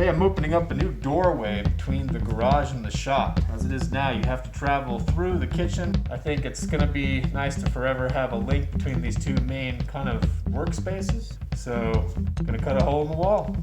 Today I'm opening up a new doorway between the garage and the shop. As it is now, you have to travel through the kitchen. I think it's gonna be nice to forever have a link between these two main kind of workspaces. So I'm gonna cut a hole in the wall.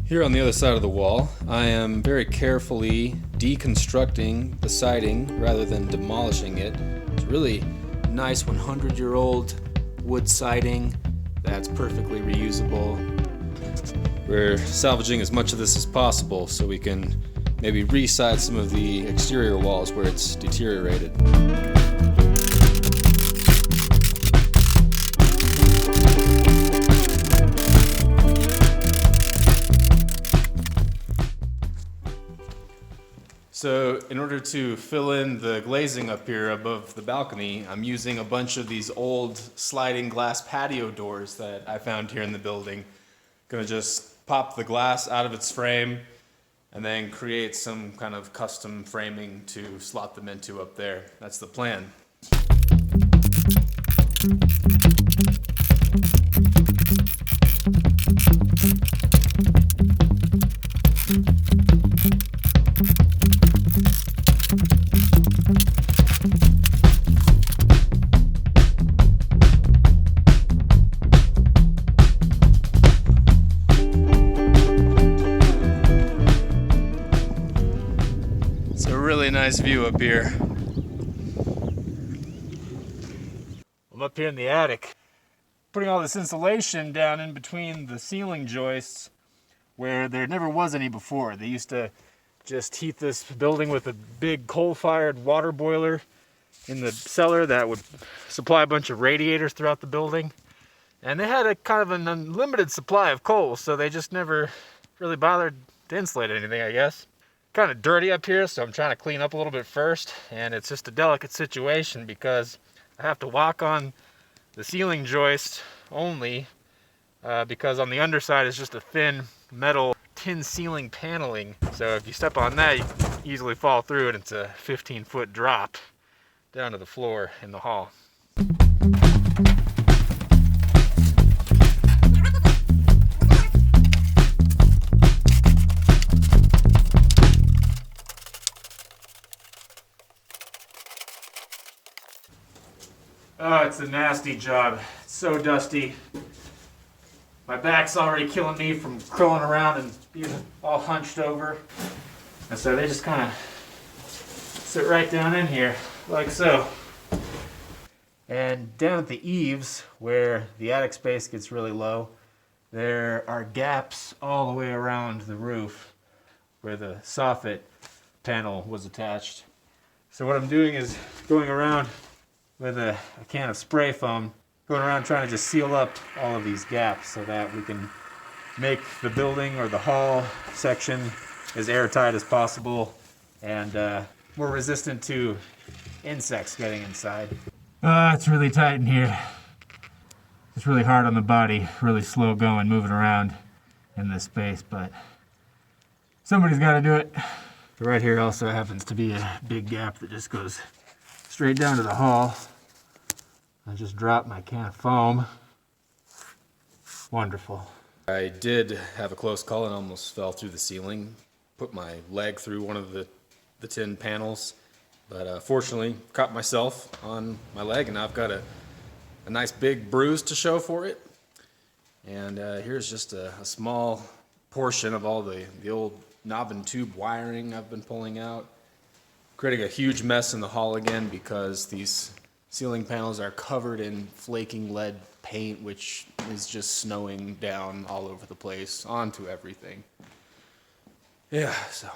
Here on the other side of the wall, I am very carefully deconstructing the siding rather than demolishing it. It's really nice 100-year-old wood siding that's perfectly reusable. We're salvaging as much of this as possible so we can maybe re-side some of the exterior walls where it's deteriorated. So in order to fill in the glazing up here above the balcony, I'm using a bunch of these old sliding glass patio doors that I found here in the building. Gonna just pop the glass out of its frame and then create some kind of custom framing to slot them into up there. That's the plan. Really nice view up here. I'm up here in the attic, putting all this insulation down in between the ceiling joists where there never was any before. They used to just heat this building with a big coal-fired water boiler in the cellar that would supply a bunch of radiators throughout the building. And they had a kind of an unlimited supply of coal, so they just never really bothered to insulate anything, I guess. Kind of dirty up here, so I'm trying to clean up a little bit first, and it's just a delicate situation because I have to walk on the ceiling joist only because on the underside is just a thin metal tin ceiling paneling, so if you step on that you can easily fall through it. It's a 15-foot drop down to the floor in the hall. Oh, it's a nasty job. It's so dusty. My back's already killing me from crawling around and being all hunched over. And so they just kind of sit right down in here, like so. And down at the eaves, where the attic space gets really low, there are gaps all the way around the roof where the soffit panel was attached. So what I'm doing is going around with a can of spray foam, going around trying to just seal up all of these gaps so that we can make the building or the hall section as airtight as possible and more resistant to insects getting inside. It's really tight in here. It's really hard on the body, really slow going, moving around in this space, but somebody's got to do it. Right here also happens to be a big gap that just goes straight down to the hall. I just dropped my can of foam. Wonderful. I did have a close call and almost fell through the ceiling. Put my leg through one of the tin panels, but fortunately caught myself on my leg, and now I've got a nice big bruise to show for it. And here's just a small portion of all the old knob and tube wiring I've been pulling out, creating a huge mess in the hall again because these ceiling panels are covered in flaking lead paint, which is just snowing down all over the place onto everything. Yeah, so